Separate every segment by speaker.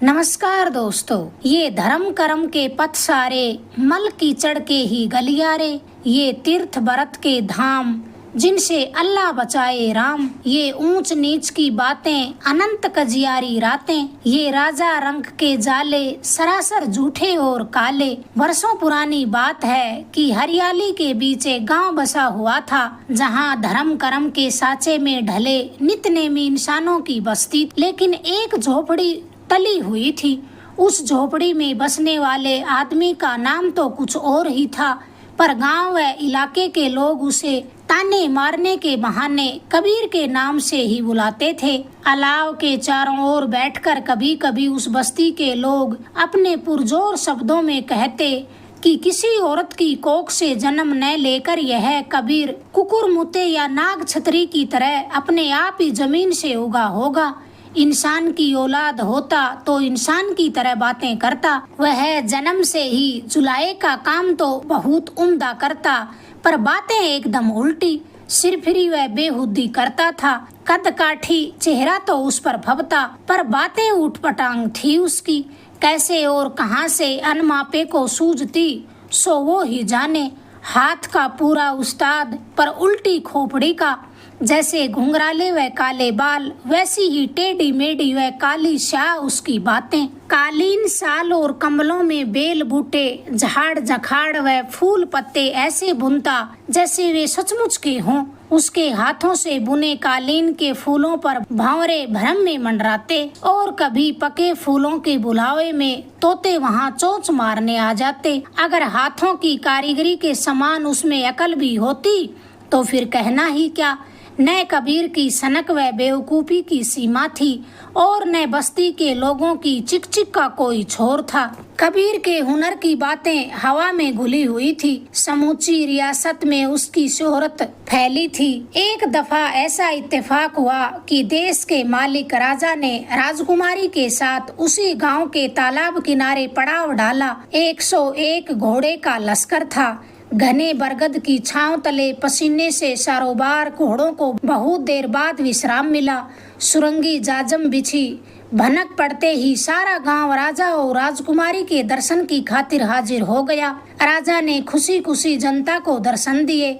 Speaker 1: नमस्कार दोस्तों, ये धर्म कर्म के पथ सारे, मल कीचड़ के ही गलियारे, ये तीर्थ बरत के धाम, जिनसे अल्लाह बचाए राम। ये ऊंच नीच की बातें, अनंत कजियारी रातें, ये राजा रंक के जाले, सरासर झूठे और काले। वर्षों पुरानी बात है कि हरियाली के बीच एक गाँव बसा हुआ था, जहाँ धर्म कर्म के साँचे में ढले नितनेमी इंसानों की बस्ती। लेकिन एक झोपड़ी टली हुई थी। उस झोपड़ी में बसने वाले आदमी का नाम तो कुछ और ही था, पर गांव व इलाके के लोग उसे ताने मारने के बहाने कबीर के नाम से ही बुलाते थे। अलाव के चारों ओर बैठकर कभी कभी उस बस्ती के लोग अपने पुरजोर शब्दों में कहते कि किसी औरत की कोख से जन्म न लेकर यह कबीर कुकुर मुते या नाग छतरी की तरह अपने आप ही जमीन से उगा होगा। इंसान की औलाद होता तो इंसान की तरह बातें करता। वह जन्म से ही जुलाए का काम तो बहुत उम्दा करता, पर बातें एकदम उल्टी, सिरफिरी व बेहुदी करता था। कद काठी चेहरा तो उस पर भवता, पर बातें उठपटांग थी उसकी। कैसे और कहां से अनमापे को सूझती, सो वो ही जाने। हाथ का पूरा उस्ताद, पर उल्टी खोपड़ी का। जैसे घुंघराले व काले बाल, वैसी ही टेढ़ी मेढ़ी व काली स्याह उसकी बातें। कालीन साल और कमलों में बेल बूटे, झाड़ झखाड़ व फूल पत्ते ऐसे बुनता जैसे वे सचमुच के हों। उसके हाथों से बुने कालीन के फूलों पर भंवरे भ्रम में मंडराते, और कभी पके फूलों के बुलावे में तोते वहां चोंच मारने आ जाते। अगर हाथों की कारीगरी के समान उसमें अकल भी होती तो फिर कहना ही क्या। न कबीर की सनक व बेवकूफी की सीमा थी, और न बस्ती के लोगों की चिक चिक का कोई छोर था। कबीर के हुनर की बातें हवा में घुली हुई थी। समूची रियासत में उसकी शोहरत फैली थी। एक दफा ऐसा इत्तेफाक हुआ कि देश के मालिक राजा ने राजकुमारी के साथ उसी गांव के तालाब किनारे पड़ाव डाला। 101 घोड़े का लश्कर था। घने बरगद की छांव तले पसीने से सारोबार घोड़ों को बहुत देर बाद विश्राम मिला। सुरंगी जाजम बिछी, भनक पड़ते ही सारा गांव राजा और राजकुमारी के दर्शन की खातिर हाजिर हो गया। राजा ने खुशी खुशी जनता को दर्शन दिए।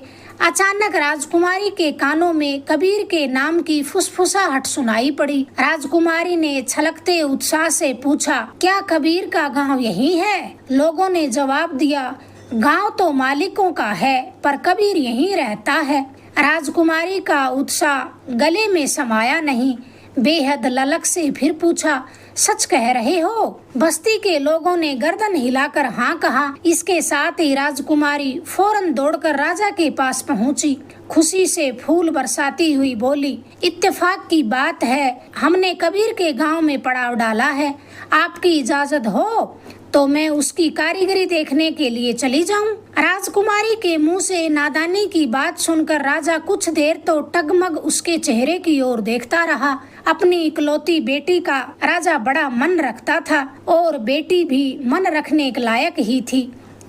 Speaker 1: अचानक राजकुमारी के कानों में कबीर के नाम की फुसफुसाहट सुनाई पड़ी। राजकुमारी ने छलकते उत्साह से पूछा, क्या कबीर का गांव यही है? लोगों ने जवाब दिया, गांव तो मालिकों का है, पर कबीर यहीं रहता है। राजकुमारी का उत्साह गले में समाया नहीं। बेहद ललक से फिर पूछा, सच कह रहे हो? बस्ती के लोगों ने गर्दन हिलाकर हाँ कहा। इसके साथ ही राजकुमारी फौरन दौड़कर राजा के पास पहुंची। खुशी से फूल बरसाती हुई बोली, इत्तेफाक की बात है, हमने कबीर के गांव में पड़ाव डाला है। आपकी इजाजत हो तो मैं उसकी कारीगरी देखने के लिए चली जाऊं। राजकुमारी के मुंह से नादानी की बात सुनकर राजा कुछ देर तो टगमग उसके चेहरे की ओर देखता रहा। अपनी इकलौती बेटी का राजा बड़ा मन रखता था, और बेटी भी मन रखने के लायक ही थी।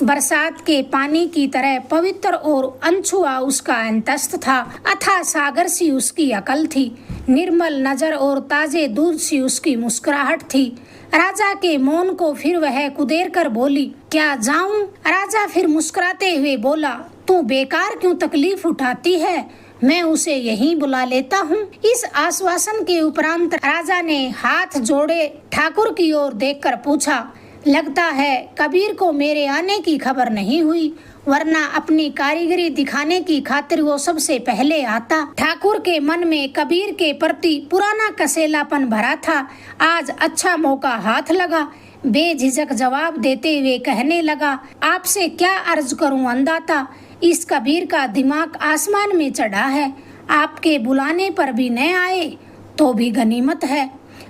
Speaker 1: बरसात के पानी की तरह पवित्र और अनछुआ उसका अंतस्त था। अथाह सागर सी उसकी अकल थी। निर्मल नजर और ताजे दूध सी उसकी मुस्कुराहट थी। राजा के मौन को फिर वह कुदेर कर बोली, क्या जाऊं? राजा फिर मुस्कुराते हुए बोला, तू बेकार क्यों तकलीफ उठाती है, मैं उसे यहीं बुला लेता हूँ। इस आश्वासन के उपरांत राजा ने हाथ जोड़े ठाकुर की ओर देखकर पूछा, लगता है कबीर को मेरे आने की खबर नहीं हुई, वरना अपनी कारीगरी दिखाने की खातिर वो सबसे पहले आता। ठाकुर के मन में कबीर के प्रति पुराना कसेलापन भरा था। आज अच्छा मौका हाथ लगा। बेझिझक जवाब देते हुए कहने लगा, आपसे क्या अर्ज करूं अंदाता, इस कबीर का दिमाग आसमान में चढ़ा है। आपके बुलाने पर भी न आए तो भी गनीमत है।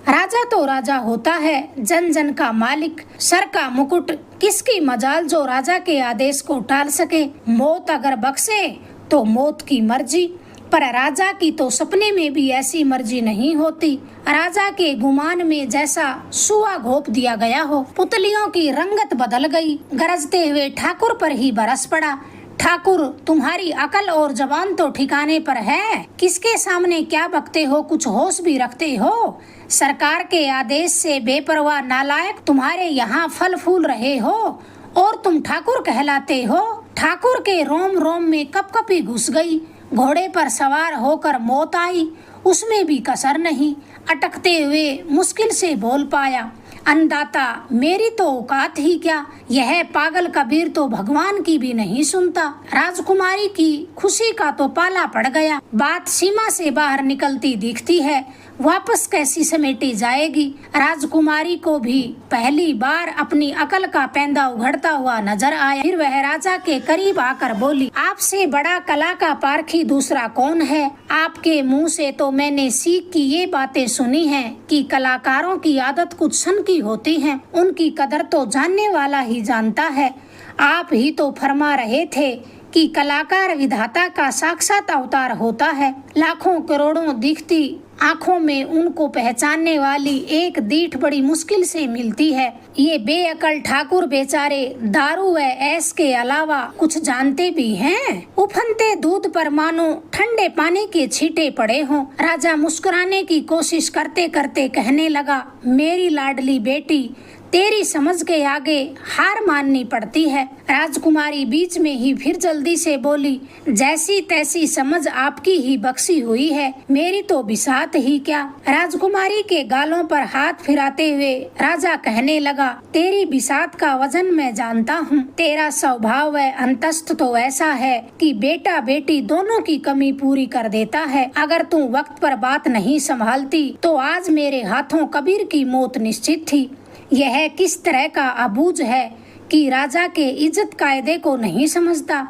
Speaker 1: राजा तो राजा होता है, जन जन का मालिक, सर का मुकुट। किसकी मजाल जो राजा के आदेश को टाल सके। मौत अगर बख्शे तो मौत की मर्जी, पर राजा की तो सपने में भी ऐसी मर्जी नहीं होती। राजा के गुमान में जैसा सुआ घोप दिया गया हो। पुतलियों की रंगत बदल गई। गरजते हुए ठाकुर पर ही बरस पड़ा। ठाकुर, तुम्हारी अकल और जबान तो ठिकाने पर है। किसके सामने क्या बकते हो, कुछ होश भी रखते हो? सरकार के आदेश से बेपरवाह नालायक तुम्हारे यहाँ फल फूल रहे हो और तुम ठाकुर कहलाते हो। ठाकुर के रोम रोम में कपकपी घुस गई। घोड़े पर सवार होकर मौत आई, उसमें भी कसर नहीं। अटकते हुए मुश्किल से बोल पाया, अन्नदाता, मेरी तो औकात ही क्या, यह पागल कबीर तो भगवान की भी नहीं सुनता। राजकुमारी की खुशी का तो पाला पड़ गया। बात सीमा से बाहर निकलती दिखती है, वापस कैसी समेटी जाएगी। राजकुमारी को भी पहली बार अपनी अकल का पैंदा उघड़ता हुआ नजर आया। फिर वह राजा के करीब आकर बोली, आपसे बड़ा कला का पारखी दूसरा कौन है? आपके मुंह से तो मैंने सीख की ये बातें सुनी हैं कि कलाकारों की आदत कुछ सन की होती है, उनकी कदर तो जानने वाला ही जानता है। आप ही तो फरमा रहे थे कि कलाकार विधाता का साक्षात अवतार होता है। लाखों करोड़ों दिखती आँखों में उनको पहचानने वाली एक दीठ बड़ी मुश्किल से मिलती है। ये बेअकल ठाकुर बेचारे दारू व ऐश के अलावा कुछ जानते भी हैं? उफनते दूध पर मानो ठंडे पानी के छींटे पड़े हों। राजा मुस्कुराने की कोशिश करते करते कहने लगा, मेरी लाडली बेटी, तेरी समझ के आगे हार माननी पड़ती है। राजकुमारी बीच में ही फिर जल्दी से बोली, जैसी तैसी समझ आपकी ही बख्शी हुई है, मेरी तो बिसात ही क्या। राजकुमारी के गालों पर हाथ फिराते हुए राजा कहने लगा, तेरी बिसात का वजन मैं जानता हूँ। तेरा स्वभाव व अंतस्त तो ऐसा है कि बेटा बेटी दोनों की कमी पूरी कर देता है। अगर तू वक्त पर बात नहीं संभालती तो आज मेरे हाथों कबीर की मौत निश्चित थी। यह किस तरह का अबूझ है कि राजा के इज्जत कायदे को नहीं समझता।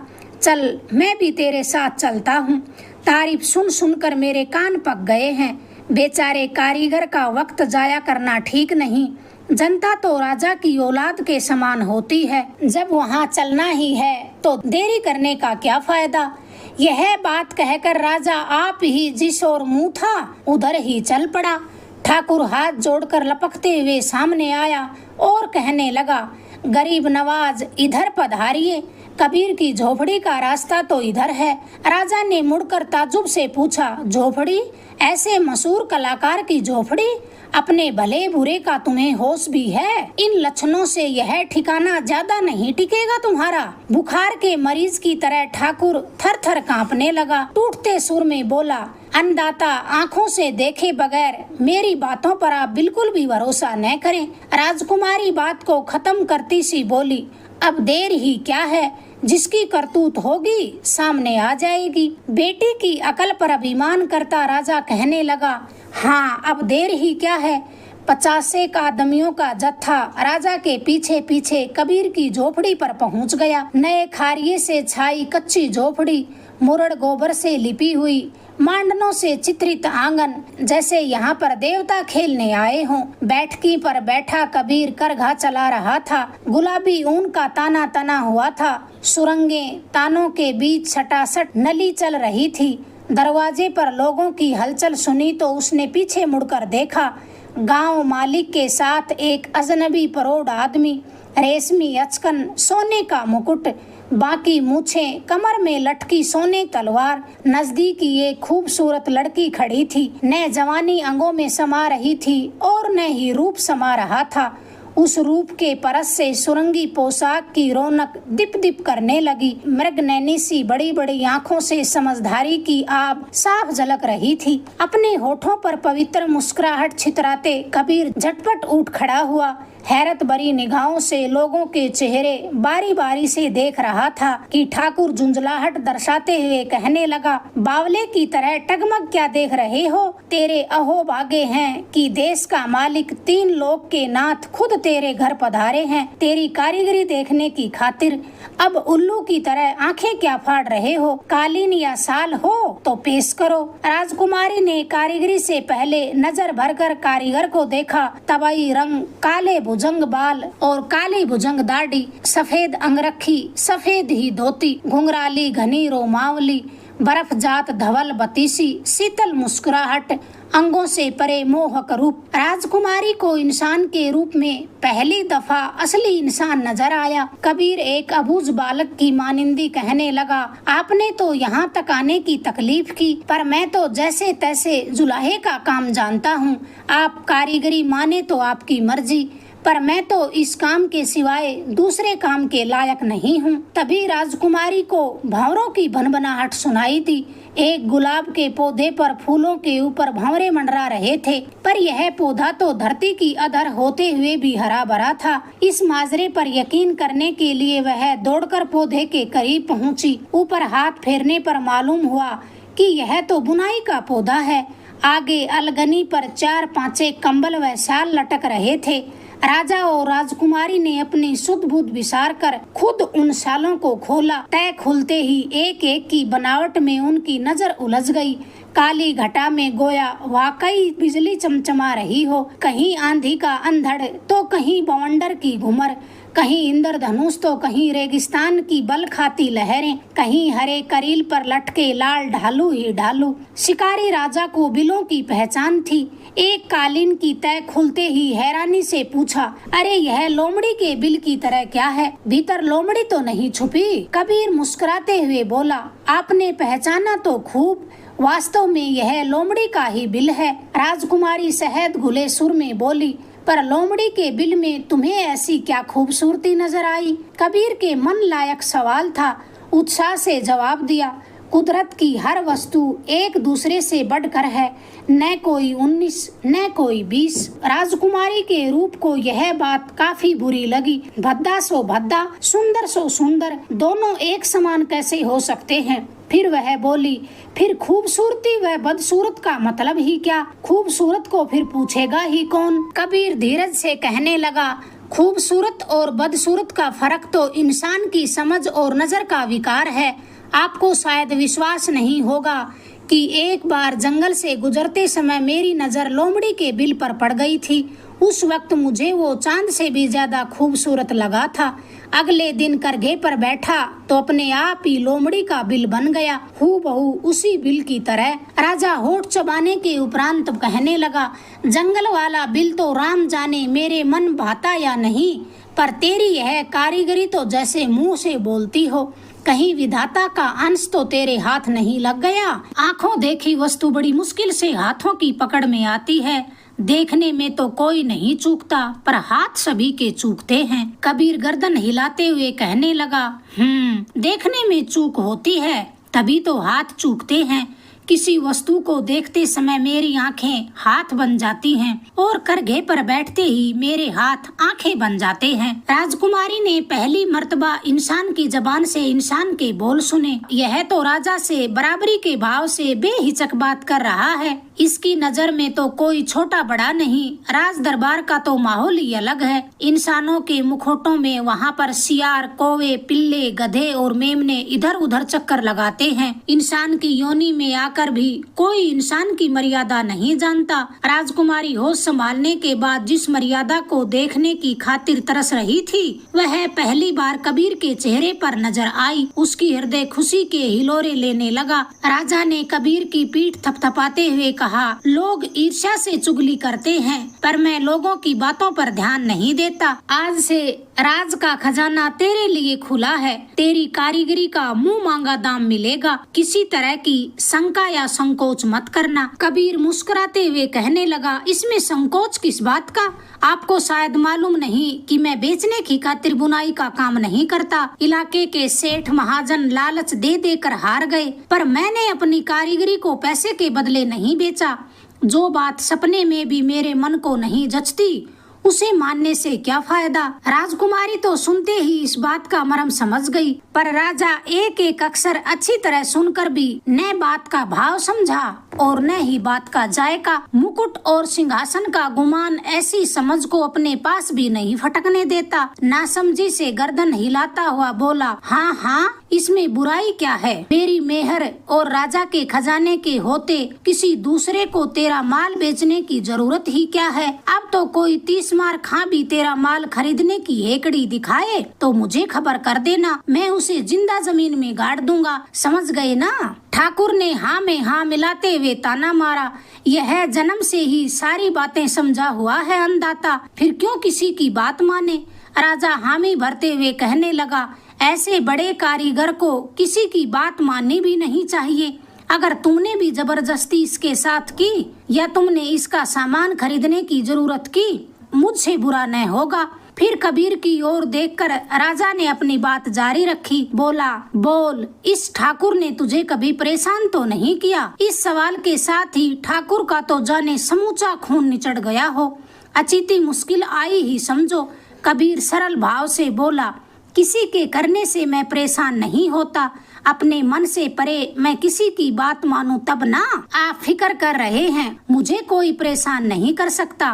Speaker 1: चल, मैं भी तेरे साथ चलता हूँ। तारीफ सुन सुनकर मेरे कान पक गए हैं। बेचारे कारीगर का वक्त जाया करना ठीक नहीं। जनता तो राजा की औलाद के समान होती है। जब वहाँ चलना ही है तो देरी करने का क्या फायदा। यह बात कहकर राजा आप ही जिस ओर मुँह था उधर ही चल पड़ा। ठाकुर हाथ जोड़कर लपकते हुए सामने आया और कहने लगा, गरीब नवाज, इधर पधारिए। कबीर की झोपड़ी का रास्ता तो इधर है। राजा ने मुड़कर ताज्जुब से पूछा, झोपड़ी? ऐसे मशहूर कलाकार की झोपड़ी? अपने भले बुरे का तुम्हें होश भी है? इन लक्षणों से यह ठिकाना ज्यादा नहीं टिकेगा तुम्हारा। बुखार के मरीज की तरह ठाकुर थर थर कांपने लगा। टूटते सुर में बोला, अन्नदाता, आँखों से देखे बगैर मेरी बातों पर आप बिल्कुल भी भरोसा न करें। राजकुमारी बात को खत्म करती सी बोली, अब देर ही क्या है, जिसकी करतूत होगी सामने आ जाएगी। बेटी की अकल पर अभिमान करता राजा कहने लगा, हाँ, अब देर ही क्या है। 50 आदमियों का जत्था राजा के पीछे पीछे कबीर की झोपड़ी पर पहुंच गया। नए खारिये से छाई कच्ची झोपड़ी, मुरड़ गोबर से लिपी हुई, मांडनों से चित्रित आंगन, जैसे यहाँ पर देवता खेलने आए हों। बैठकी पर बैठा कबीर करघा चला रहा था। गुलाबी ऊन का ताना तना हुआ था। सुरंगे तानों के बीच छटासट नली चल रही थी। दरवाजे पर लोगों की हलचल सुनी तो उसने पीछे मुड़कर देखा। गांव मालिक के साथ एक अजनबी परोढ़ आदमी, रेशमी अचकन, सोने का मुकुट, बाकी मूछें, कमर में लटकी सोने तलवार। नजदीक एक खूबसूरत लड़की खड़ी थी। न जवानी अंगों में समा रही थी और न ही रूप समा रहा था। उस रूप के परस से सुरंगी पोशाक की रौनक दिप दिप करने लगी। मृग नैनी सी बड़ी बड़ी आँखों से समझदारी की आब साफ झलक रही थी। अपने होठों पर पवित्र मुस्कुराहट छितराते कबीर झटपट उठ खड़ा हुआ। हैरत भरी निगाहों से लोगों के चेहरे बारी बारी से देख रहा था कि ठाकुर झुंझलाहट दर्शाते हुए कहने लगा, बावले की तरह टगमग क्या देख रहे हो? तेरे अहो भागे हैं कि देश का मालिक 3 लोक के नाथ खुद तेरे घर पधारे हैं तेरी कारीगरी देखने की खातिर। अब उल्लू की तरह आंखें क्या फाड़ रहे हो? कालीन या साल हो तो पेश करो। राजकुमारी ने कारीगरी से पहले नजर भरकर कारीगर को देखा। तबाई रंग, काले भुजंग बाल और काली भुजंग दाढ़ी, सफेद अंगरखी, सफेद ही धोती, घुंघराली घनी रोमावली, बर्फ जात धवल बतीसी, शीतल मुस्कुराहट, अंगों से परे मोहक रूप। राजकुमारी को इंसान के रूप में पहली दफा असली इंसान नजर आया। कबीर एक अबूझ बालक की मानिंदी कहने लगा, आपने तो यहाँ तक आने की तकलीफ की, पर मैं तो जैसे तैसे जुलाहे का काम जानता हूँ। आप कारीगरी माने तो आपकी मर्जी, पर मैं तो इस काम के सिवाय दूसरे काम के लायक नहीं हूँ। तभी राजकुमारी को भंवरों की भनभनाहट सुनाई दी। एक गुलाब के पौधे पर फूलों के ऊपर भंवरे मंडरा रहे थे, पर यह पौधा तो धरती की अधर होते हुए भी हरा भरा था। इस माजरे पर यकीन करने के लिए वह दौड़कर पौधे के करीब पहुंची। ऊपर हाथ फेरने पर मालूम हुआ कि यह तो बुनाई का पौधा है। आगे अलगनी पर 4-5 कंबल व शाल लटक रहे थे। राजा और राजकुमारी ने अपनी सुध बुध विसार कर खुद उन शालों को खोला। तय खुलते ही एक एक की बनावट में उनकी नजर उलझ गई। काली घटा में गोया वाकई बिजली चमचमा रही हो। कहीं आंधी का अंधड़ तो कहीं बवंडर की घुमर, कहीं इंद्रधनुष तो कहीं रेगिस्तान की बल खाती लहरें, कहीं हरे करील पर लटके लाल ढालू ही ढालू। शिकारी राजा को बिलों की पहचान थी। एक कालीन की तय खुलते ही हैरानी से पूछा, अरे यह लोमड़ी के बिल की तरह क्या है? भीतर लोमड़ी तो नहीं छुपी? कबीर मुस्कुराते हुए बोला, आपने पहचाना तो खूब, वास्तव में यह लोमड़ी का ही बिल है। राजकुमारी शहद घुले सुर में बोली, पर लोमड़ी के बिल में तुम्हें ऐसी क्या खूबसूरती नजर आई? कबीर के मन लायक सवाल था। उत्साह से जवाब दिया, कुदरत की हर वस्तु एक दूसरे से बढ़कर है, न कोई 19 न कोई 20। राजकुमारी के रूप को यह बात काफी बुरी लगी। भद्दा सो भद्दा, सुंदर सो सुंदर, दोनों एक समान कैसे हो सकते हैं? फिर वह बोली, फिर खूबसूरती व बदसूरत का मतलब ही क्या? खूबसूरत को फिर पूछेगा ही कौन? कबीर धीरज से कहने लगा, खूबसूरत और बदसूरत का फर्क तो इंसान की समझ और नजर का विकार है। आपको शायद विश्वास नहीं होगा कि एक बार जंगल से गुजरते समय मेरी नजर लोमड़ी के बिल पर पड़ गई थी। उस वक्त मुझे वो चांद से भी ज्यादा खूबसूरत लगा था। अगले दिन करघे पर बैठा तो अपने आप ही लोमड़ी का बिल बन गया, हूबहू उसी बिल की तरह। राजा होठ चबाने के उपरांत कहने लगा, जंगल वाला बिल तो राम जाने मेरे मन भाता या नहीं, पर तेरी यह कारीगरी तो जैसे मुंह से बोलती हो। कहीं विधाता का अंश तो तेरे हाथ नहीं लग गया? आंखों देखी वस्तु बड़ी मुश्किल से हाथों की पकड़ में आती है। देखने में तो कोई नहीं चूकता, पर हाथ सभी के चूकते हैं। कबीर गर्दन हिलाते हुए कहने लगा, देखने में चूक होती है, तभी तो हाथ चूकते हैं। किसी वस्तु को देखते समय मेरी आंखें हाथ बन जाती हैं और करघे पर बैठते ही मेरे हाथ आंखें बन जाते हैं। राजकुमारी ने पहली मर्तबा इंसान की जबान से इंसान के बोल सुने। यह तो राजा से बराबरी के भाव से बेहिचक बात कर रहा है। इसकी नजर में तो कोई छोटा बड़ा नहीं। राज दरबार का तो माहौल ही अलग है। इंसानों के मुखौटों में वहाँ पर सियार, कौवे, पिल्ले, गधे और मेमने इधर उधर चक्कर लगाते हैं। इंसान की योनि में आकर भी कोई इंसान की मर्यादा नहीं जानता। राजकुमारी होश संभालने के बाद जिस मर्यादा को देखने की खातिर तरस रही थी, वह पहली बार कबीर के चेहरे पर नजर आई। उसकी हृदय खुशी के हिलोरे लेने लगा। राजा ने कबीर की पीठ थपथपाते हुए कहा, लोग ईर्ष्या से चुगली करते हैं, पर मैं लोगों की बातों पर ध्यान नहीं देता। आज से राज का खजाना तेरे लिए खुला है। तेरी कारीगरी का मुंह मांगा दाम मिलेगा। किसी तरह की शंका या संकोच मत करना। कबीर मुस्कुराते हुए कहने लगा, इसमें संकोच किस बात का? आपको शायद मालूम नहीं कि मैं बेचने की खातिर बुनाई का काम नहीं करता। इलाके के सेठ महाजन लालच दे देकर हार गए, पर मैंने अपनी कारीगरी को पैसे के बदले नहीं बेचा। जो बात सपने में भी मेरे मन को नहीं जचती, उसे मानने से क्या फायदा? राजकुमारी तो सुनते ही इस बात का मर्म समझ गई, पर राजा एक एक अक्षर अच्छी तरह सुनकर भी न बात का भाव समझा और न ही बात का जायका। मुकुट और सिंहासन का गुमान ऐसी समझ को अपने पास भी नहीं फटकने देता। नासमझी से गर्दन हिलाता हुआ बोला, हाँ हाँ, इसमें बुराई क्या है? मेरी मेहर और राजा के खजाने के होते किसी दूसरे को तेरा माल बेचने की जरूरत ही क्या है? अब तो कोई 30 मार खा भी तेरा माल खरीदने की हेकड़ी दिखाए तो मुझे खबर कर देना, मैं उसे जिंदा जमीन में गाड़ दूंगा। समझ गए ना? ठाकुर ने हाँ में हाँ मिलाते हुए हुए ताना मारा, यह जन्म से ही सारी बातें समझा हुआ है अंधाता, फिर क्यों किसी की बात माने। राजा हामी भरते हुए कहने लगा, ऐसे बड़े कारीगर को किसी की बात माननी भी नहीं चाहिए। अगर तुमने भी जबरदस्ती इसके साथ की या तुमने इसका सामान खरीदने की जरूरत की, मुझसे बुरा न होगा। फिर कबीर की ओर देखकर राजा ने अपनी बात जारी रखी, बोला, बोल, इस ठाकुर ने तुझे कभी परेशान तो नहीं किया। इस सवाल के साथ ही ठाकुर का तो जाने समूचा खून निचड़ गया हो। अचिती मुश्किल आई ही समझो। कबीर सरल भाव से बोला, किसी के करने से मैं परेशान नहीं होता, अपने मन से परे मैं किसी की बात मानूं तब ना। आप फिक्र कर रहे हैं, मुझे कोई परेशान नहीं कर सकता।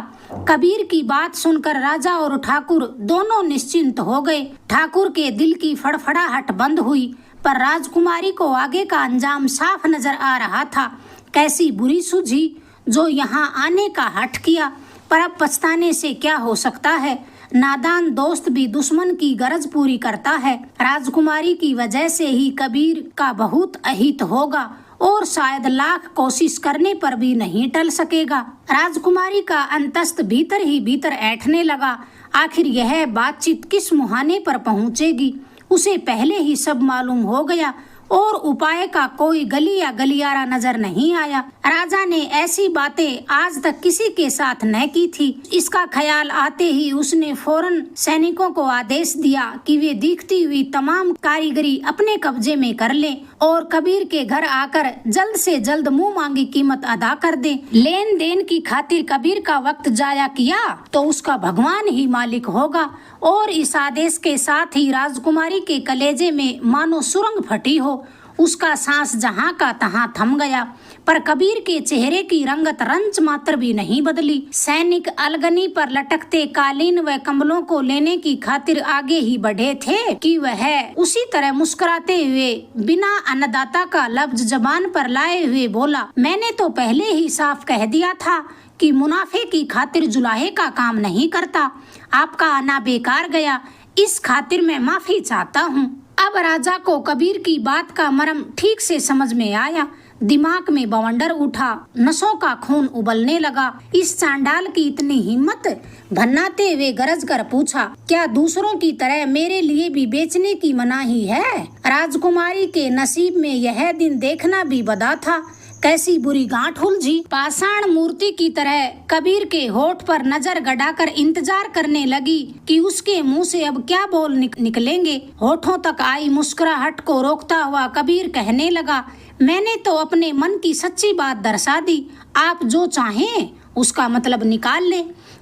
Speaker 1: कबीर की बात सुनकर राजा और ठाकुर दोनों निश्चिंत हो गए। ठाकुर के दिल की फड़फड़ाहट बंद हुई, पर राजकुमारी को आगे का अंजाम साफ नजर आ रहा था। कैसी बुरी सूझी जो यहाँ आने का हठ किया, पर अब पछताने से क्या हो सकता है। नादान दोस्त भी दुश्मन की गरज पूरी करता है। राजकुमारी की वजह से ही कबीर का बहुत अहित होगा और शायद लाख कोशिश करने पर भी नहीं टल सकेगा। राजकुमारी का अंतस्त भीतर ही भीतर ऐंठने लगा। आखिर यह बातचीत किस मुहाने पर पहुंचेगी, उसे पहले ही सब मालूम हो गया और उपाय का कोई गली या गलियारा नजर नहीं आया। राजा ने ऐसी बातें आज तक किसी के साथ न की थी। इसका ख्याल आते ही उसने फौरन सैनिकों को आदेश दिया कि वे दिखती हुई तमाम कारीगरी अपने कब्जे में कर लें और कबीर के घर आकर जल्द से जल्द मुंह मांगी कीमत अदा कर दें। लेन देन की खातिर कबीर का वक्त जाया किया तो उसका भगवान ही मालिक होगा। और इस आदेश के साथ ही राजकुमारी के कलेजे में मानो सुरंग फटी हो। उसका सांस जहां का तहां थम गया, पर कबीर के चेहरे की रंगत रंच मात्र भी नहीं बदली। सैनिक अलगनी पर लटकते कालीन व कंबलों को लेने की खातिर आगे ही बढ़े थे कि वह उसी तरह मुस्कुराते हुए बिना अन्नदाता का लफ्ज जबान पर लाए हुए बोला, मैंने तो पहले ही साफ कह दिया था कि मुनाफे की खातिर जुलाहे का काम नहीं करता। आपका आना बेकार गया, इस खातिर मैं माफी चाहता हूँ। अब राजा को कबीर की बात का मर्म ठीक से समझ में आया। दिमाग में बवंडर उठा, नसों का खून उबलने लगा। इस चांडाल की इतनी हिम्मत, भन्नाते हुए गरज कर पूछा, क्या दूसरों की तरह मेरे लिए भी बेचने की मनाही है? राजकुमारी के नसीब में यह दिन देखना भी बदा था। कैसी बुरी गांठ उलझी। पाषाण मूर्ति की तरह कबीर के होठ पर नजर गड़ाकर इंतजार करने लगी कि उसके मुंह से अब क्या बोल निकलेंगे। होठों तक आई मुस्कुराहट को रोकता हुआ कबीर कहने लगा, मैंने तो अपने मन की सच्ची बात दर्शा दी। आप जो चाहें उसका मतलब निकाल ले।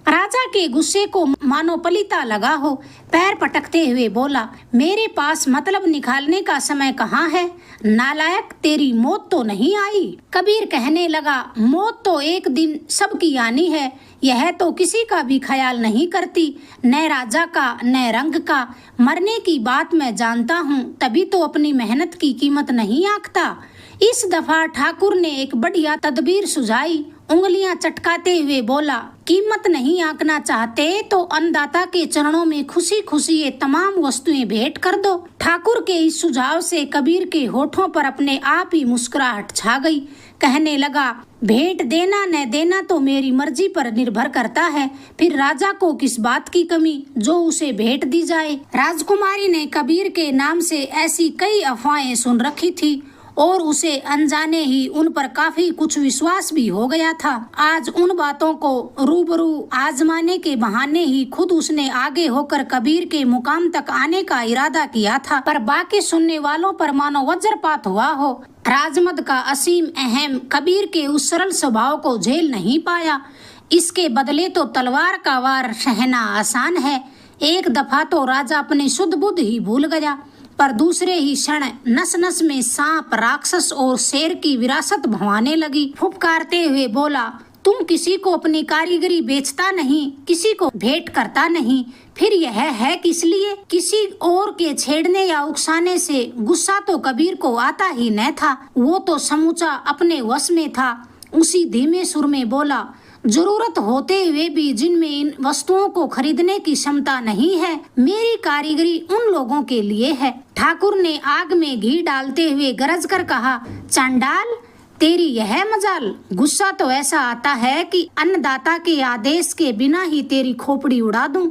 Speaker 1: राजा के गुस्से को मानो पलीता लगा हो, पैर पटकते हुए बोला, मेरे पास मतलब निकालने का समय कहाँ है? नालायक, तेरी मौत तो नहीं आई। कबीर कहने लगा, मौत तो एक दिन सबकी आनी है, यह तो किसी का भी ख्याल नहीं करती, न राजा का न रंग का। मरने की बात मैं जानता हूँ, तभी तो अपनी मेहनत की कीमत नहीं आंकता। इस दफा ठाकुर ने एक बढ़िया तदबीर सुझाई। उंगलियां चटकाते हुए बोला, कीमत नहीं आंकना चाहते तो अन्नदाता के चरणों में खुशी खुशी ये तमाम वस्तुएं भेंट कर दो। ठाकुर के इस सुझाव से कबीर के होठों पर अपने आप ही मुस्कुराहट छा गई। कहने लगा, भेंट देना न देना तो मेरी मर्जी पर निर्भर करता है, फिर राजा को किस बात की कमी जो उसे भेंट दी जाए। राजकुमारी ने कबीर के नाम से ऐसी कई अफवाहें सुन रखी थी और उसे अनजाने ही उन पर काफी कुछ विश्वास भी हो गया था। आज उन बातों को रूबरू आजमाने के बहाने ही खुद उसने आगे होकर कबीर के मुकाम तक आने का इरादा किया था, पर बाकी सुनने वालों पर मानो वज्रपात हुआ हो। राजमद का असीम अहम कबीर के उस सरल स्वभाव को झेल नहीं पाया। इसके बदले तो तलवार का वार सहना आसान है। एक दफा तो राजा अपनी शुद्ध बुद्ध ही भूल गया, पर दूसरे ही क्षण नस नस में सांप, राक्षस और शेर की विरासत भवाने लगी। फुफकारते हुए बोला, तुम किसी को अपनी कारीगरी बेचता नहीं, किसी को भेंट करता नहीं, फिर यह है किस लिए? किसी और के छेड़ने या उकसाने से गुस्सा तो कबीर को आता ही न था, वो तो समूचा अपने वश में था। उसी धीमे सुर में बोला, जरूरत होते हुए भी जिनमें इन वस्तुओं को खरीदने की क्षमता नहीं है, मेरी कारीगरी उन लोगों के लिए है। ठाकुर ने आग में घी डालते हुए गरज कर कहा, चांडाल, तेरी यह मजाल। गुस्सा तो ऐसा आता है कि अन्नदाता के आदेश के बिना ही तेरी खोपड़ी उड़ा दूं।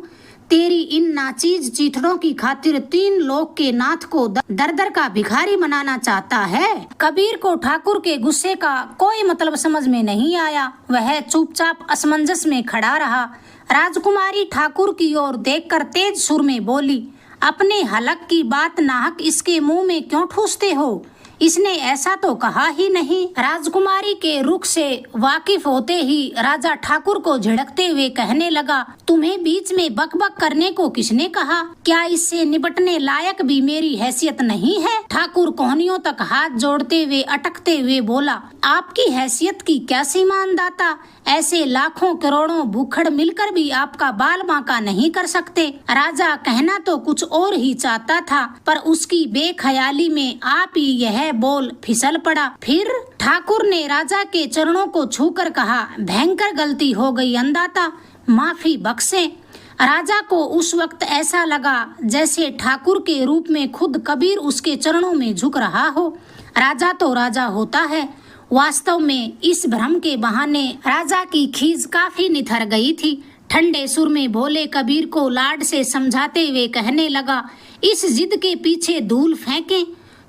Speaker 1: तेरी इन नाचीज चीथड़ों की खातिर 3 लोक के नाथ को दर दर का भिखारी बनाना चाहता है। कबीर को ठाकुर के गुस्से का कोई मतलब समझ में नहीं आया। वह चुपचाप असमंजस में खड़ा रहा। राजकुमारी ठाकुर की ओर देखकर तेज सुर में बोली, अपने हलक की बात नाहक इसके मुंह में क्यों ठूसते हो? इसने ऐसा तो कहा ही नहीं। राजकुमारी के रुख से वाकिफ होते ही राजा ठाकुर को झिड़कते हुए कहने लगा, तुम्हें बीच में बकबक करने को किसने कहा? क्या इससे निपटने लायक भी मेरी हैसियत नहीं है? ठाकुर कोहनियों तक हाथ जोड़ते हुए अटकते हुए बोला, आपकी हैसियत की क्या सीमा अंदाता? ऐसे लाखों करोड़ों भूखड़ मिलकर भी आपका बाल बांका नहीं कर सकते। राजा कहना तो कुछ और ही चाहता था, पर उसकी बेख्याली में आप ही यह बोल फिसल पड़ा। फिर ठाकुर ने राजा के चरणों को छूकर कहा, भयंकर गलती हो गई अंदाता, माफी बख्शे। राजा को उस वक्त ऐसा लगा जैसे ठाकुर के रूप में खुद कबीर उसके चरणों में झुक रहा हो। राजा तो राजा होता है। वास्तव में इस भ्रम के बहाने राजा की खीज काफी निथर गई थी। ठंडे सुर में भोले कबीर को लाड से समझाते हुए कहने लगा, इस जिद के पीछे धूल फेंके,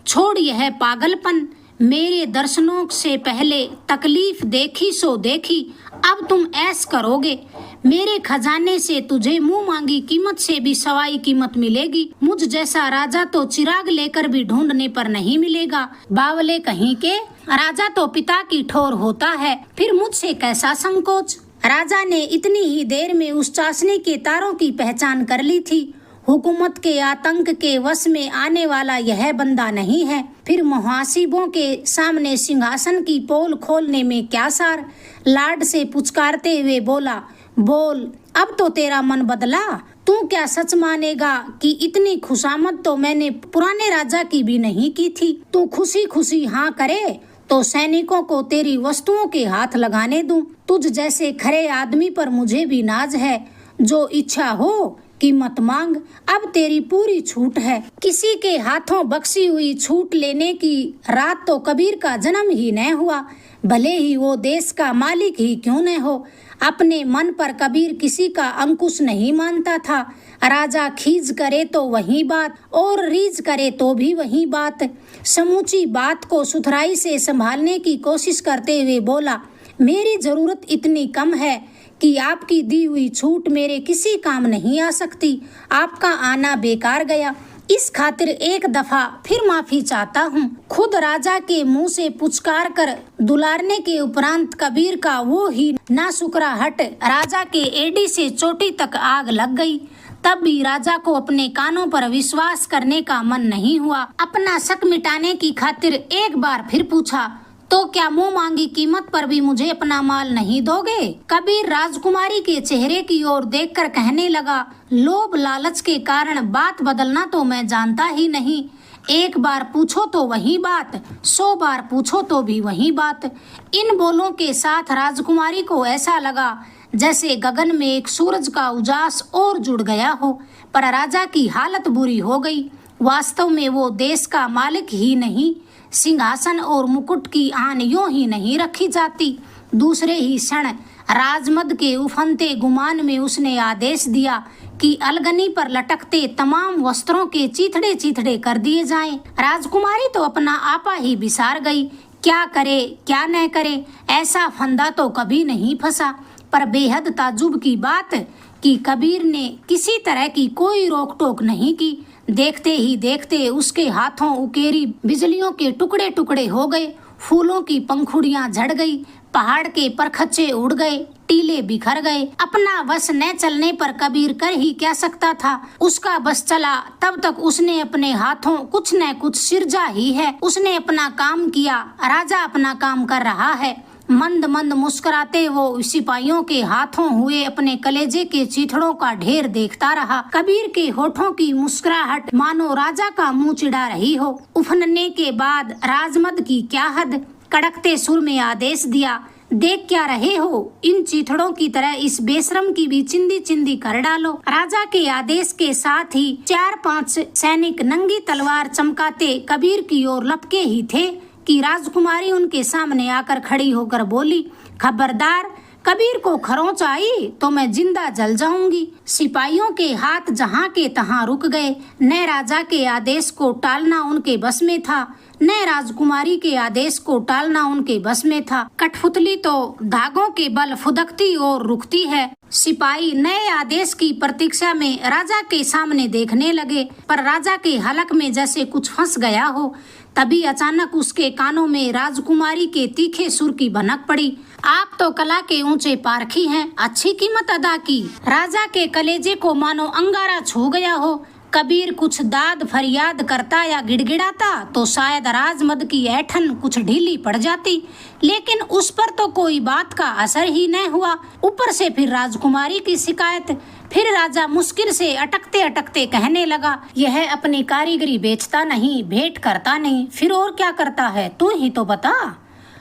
Speaker 1: छोड़ यह पागलपन। मेरे दर्शनों से पहले तकलीफ देखी सो देखी, अब तुम ऐश करोगे। मेरे खजाने से तुझे मुंह मांगी कीमत से भी सवाई कीमत मिलेगी। मुझ जैसा राजा तो चिराग लेकर भी ढूंढने पर नहीं मिलेगा। बावले कहीं के, राजा तो पिता की ठोर होता है, फिर मुझसे कैसा संकोच। राजा ने इतनी ही देर में उस चाशनी के तारों की पहचान कर ली थी। हुकूमत के आतंक के वश में आने वाला यह बंदा नहीं है। फिर मुहासिबों के सामने सिंहासन की पोल खोलने में क्या सार। लाड से पुचकारते हुए बोला, बोल, अब तो तेरा मन बदला। तू क्या सच मानेगा कि इतनी खुशामद तो मैंने पुराने राजा की भी नहीं की थी? तू खुशी खुशी हाँ करे तो सैनिकों को तेरी वस्तुओं के हाथ लगाने दूं। तुझ जैसे खरे आदमी पर मुझे भी नाज है। जो इच्छा हो कीमत मांग, अब तेरी पूरी छूट है। किसी के हाथों बख्शी हुई छूट लेने की रात तो कबीर का जन्म ही न हुआ, भले ही वो देश का मालिक ही क्यों न हो। अपने मन पर कबीर किसी का अंकुश नहीं मानता था। राजा खीज करे तो वही बात और रीज करे तो भी वही बात। समूची बात को सुथराई से संभालने की कोशिश करते हुए बोला, मेरी जरूरत इतनी कम है कि आपकी दी हुई छूट मेरे किसी काम नहीं आ सकती। आपका आना बेकार गया। इस खातिर एक दफा फिर माफी चाहता हूँ। खुद राजा के मुंह से पुचकार कर दुलारने के उपरांत कबीर का वो ही नासुकराहट राजा के एड़ी से चोटी तक आग लग गई। तब भी राजा को अपने कानों पर विश्वास करने का मन नहीं हुआ। अपना शक मिटाने की खातिर एक बार फिर पूछा, तो क्या मुंह मांगी कीमत पर भी मुझे अपना माल नहीं दोगे? कबीर राजकुमारी के चेहरे की ओर देखकर कहने लगा, लोभ लालच के कारण बात बदलना तो मैं जानता ही नहीं। एक बार पूछो तो वही बात, 100 बार पूछो तो भी वही बात। इन बोलों के साथ राजकुमारी को ऐसा लगा जैसे गगन में एक सूरज का उजास और जुड़ गया हो। पर राजा की हालत बुरी हो गई। वास्तव में वो देश का मालिक ही नहीं, सिंहासन और मुकुट की आन यूं ही नहीं रखी जाती। दूसरे ही क्षण राजमद के उफनते गुमान में उसने आदेश दिया कि अलगनी पर लटकते तमाम वस्त्रों के चीथड़े चीथड़े कर दिए जाएं। राजकुमारी तो अपना आपा ही बिसार गई। क्या करे क्या न करे, ऐसा फंदा तो कभी नहीं फंसा। पर बेहद ताजुब की बात कि कबीर ने किसी तरह की कोई रोक टोक नहीं की। देखते ही देखते उसके हाथों उकेरी बिजलियों के टुकड़े टुकड़े हो गए। फूलों की पंखुड़ियां झड़ गई, पहाड़ के परखच्चे उड़ गए, टीले बिखर गए। अपना बस न चलने पर कबीर कर ही क्या सकता था। उसका बस चला तब तक उसने अपने हाथों कुछ न कुछ सिरजा ही है। उसने अपना काम किया, राजा अपना काम कर रहा है। मंद मंद मुस्कुराते वो सिपाहियों के हाथों हुए अपने कलेजे के चीथड़ों का ढेर देखता रहा। कबीर के होठों की मुस्कुराहट मानो राजा का मुंह चिढ़ा रही हो। उफनने के बाद राजमद की क्या हद। कड़कते सुर में आदेश दिया, देख क्या रहे हो, इन चीथड़ों की तरह इस बेशरम की भी चिंदी चिंदी कर डालो। राजा के आदेश के साथ ही 4-5 सैनिक नंगी तलवार चमकाते कबीर की ओर लपके ही थे कि राजकुमारी उनके सामने आकर खड़ी होकर बोली, खबरदार, कबीर को खरोंच आई तो मैं जिंदा जल जाऊंगी। सिपाहियों के हाथ जहां के तहां रुक गए। न राजा के आदेश को टालना उनके बस में था, न राजकुमारी के आदेश को टालना उनके बस में था। कठपुतली तो धागों के बल फुदकती और रुकती है। सिपाही नए आदेश की प्रतीक्षा में राजा के सामने देखने लगे, पर राजा के हलक में जैसे कुछ फंस गया हो। तभी अचानक उसके कानों में राजकुमारी के तीखे सुर की भनक पड़ी, आप तो कला के ऊंचे पारखी हैं, अच्छी कीमत अदा की। राजा के कलेजे को मानो अंगारा छू गया हो। कबीर कुछ दाद फरियाद करता या गिड़गिड़ाता तो शायद राजमद की ऐठन कुछ ढीली पड़ जाती, लेकिन उस पर तो कोई बात का असर ही न हुआ। ऊपर से फिर राजकुमारी की शिकायत। फिर राजा मुश्किल से अटकते अटकते कहने लगा, यह अपनी कारीगरी बेचता नहीं, भेंट करता नहीं, फिर और क्या करता है, तू ही तो बता।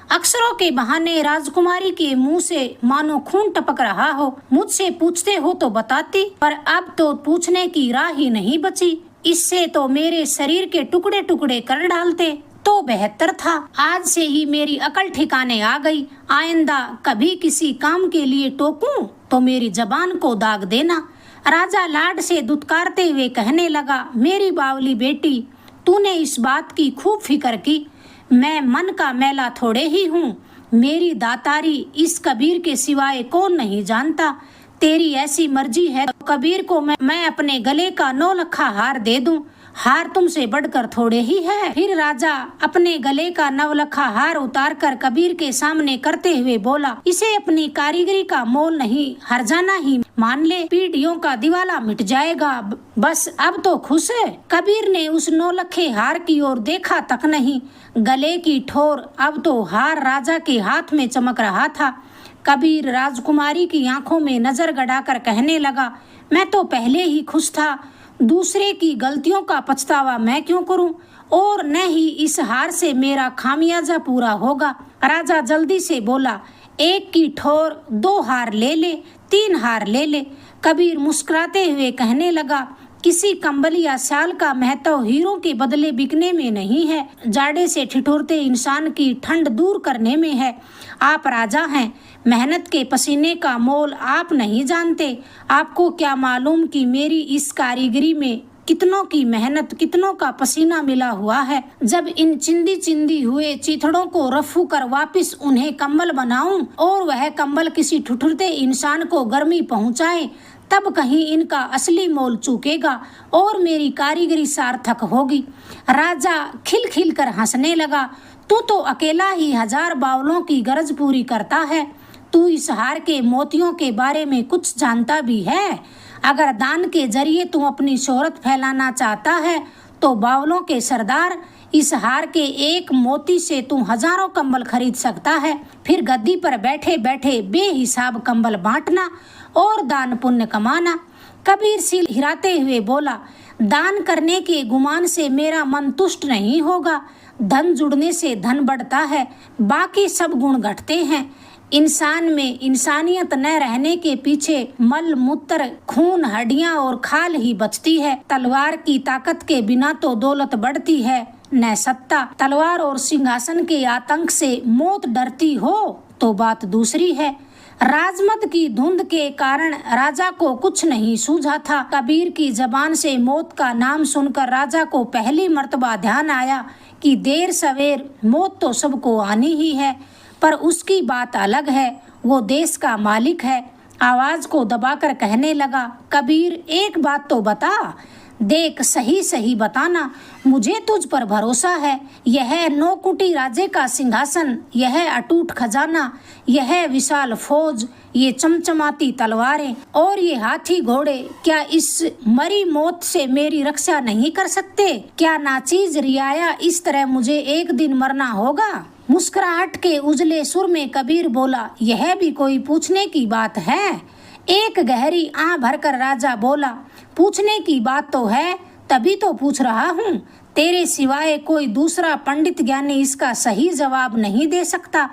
Speaker 1: अक्षरों के बहाने राजकुमारी के मुंह से मानो खून टपक रहा हो। मुझसे पूछते हो तो बताती, पर अब तो पूछने की राह ही नहीं बची। इससे तो मेरे शरीर के टुकड़े टुकड़े कर डालते तो बेहतर था। आज से ही मेरी अकल ठिकाने आ गई। आइंदा कभी किसी काम के लिए टोकूं तो मेरी जबान को दाग देना। राजा लाड से दुत्कारते हुए कहने लगा, मेरी बावली बेटी, तूने इस बात की खूब फिक्र की। मैं मन का मैला थोड़े ही हूँ। मेरी दातारी इस कबीर के सिवाय कौन नहीं जानता। तेरी ऐसी मर्जी है तो कबीर को मैं अपने गले का 9 लखा हार दे दूं। हार तुमसे बढ़कर थोड़े ही है। फिर राजा अपने गले का 9 लखा हार उतारकर कबीर के सामने करते हुए बोला, इसे अपनी कारीगरी का मोल नहीं, हर्जाना ही मान ले, पीढ़ियों का दिवाला मिट जाएगा। बस अब तो खुश है। कबीर ने उस 9 लखे हार की ओर देखा तक नहीं। गले की ठोर अब तो हार राजा के हाथ में चमक रहा था। कबीर राजकुमारी की आंखों में नजर गड़ाकर कहने लगा, मैं तो पहले ही खुश था। दूसरे की गलतियों का पछतावा मैं क्यों करूं, और न ही इस हार से मेरा खामियाजा पूरा होगा। राजा जल्दी से बोला, 1 की ठोर 2 हार ले ले, 3 हार ले ले। कबीर मुस्कुराते हुए कहने लगा, किसी कंबल या शाल का महत्व हीरों के बदले बिकने में नहीं है, जाड़े से ठिठुरते इंसान की ठंड दूर करने में है। आप राजा हैं, मेहनत के पसीने का मोल आप नहीं जानते। आपको क्या मालूम कि मेरी इस कारीगरी में कितनों की मेहनत, कितनों का पसीना मिला हुआ है। जब इन चिंदी चिंदी हुए चीथड़ों को रफू कर वापिस उन्हें कंबल बनाऊं और वह कंबल किसी ठुठुरते इंसान को गर्मी पहुंचाए, तब कहीं इनका असली मोल चूकेगा और मेरी कारीगरी सार्थक होगी। राजा खिल कर हंसने लगा, तू तो अकेला ही 1000 बावलों की गरज पूरी करता है। तू इस हार के मोतियों के बारे में कुछ जानता भी है? अगर दान के जरिए तू अपनी शोहरत फैलाना चाहता है तो बावलों के सरदार, इस हार के एक मोती से तू हजारों कंबल खरीद सकता है। फिर गद्दी पर बैठे बैठे बेहिसाब कंबल बांटना और दान पुण्य कमाना। कबीर सिर हिलाते हुए बोला, दान करने के गुमान से मेरा मन तुष्ट नहीं होगा। धन जुड़ने से धन बढ़ता है, बाकी सब गुण घटते हैं। इंसान में इंसानियत न रहने के पीछे मल मूत्र, खून, हड्डियां और खाल ही बचती है। तलवार की ताकत के बिना तो दौलत बढ़ती है न सत्ता। तलवार और सिंहासन के आतंक से मौत डरती हो तो बात दूसरी है। राजमद की धुंध के कारण राजा को कुछ नहीं सूझा था। कबीर की जबान से मौत का नाम सुनकर राजा को पहली मर्तबा ध्यान आया कि देर सवेर मौत तो सबको आनी ही है, पर उसकी बात अलग है, वो देश का मालिक है। आवाज को दबाकर कहने लगा, कबीर एक बात तो बता, देख सही सही बताना, मुझे तुझ पर भरोसा है। यह 9 कुटी राज्य का सिंहासन, यह अटूट खजाना, यह विशाल फौज, ये चमचमाती तलवारें और ये हाथी घोड़े क्या इस मरी मौत से मेरी रक्षा नहीं कर सकते? क्या नाचीज रियाया इस तरह मुझे एक दिन मरना होगा? मुस्कुराहट के उजले सुर में कबीर बोला, यह भी कोई पूछने की बात है? एक गहरी आह भरकर राजा बोला, पूछने की बात तो है, तभी तो पूछ रहा हूँ। तेरे सिवाय कोई दूसरा पंडित ज्ञानी इसका सही जवाब नहीं दे सकता।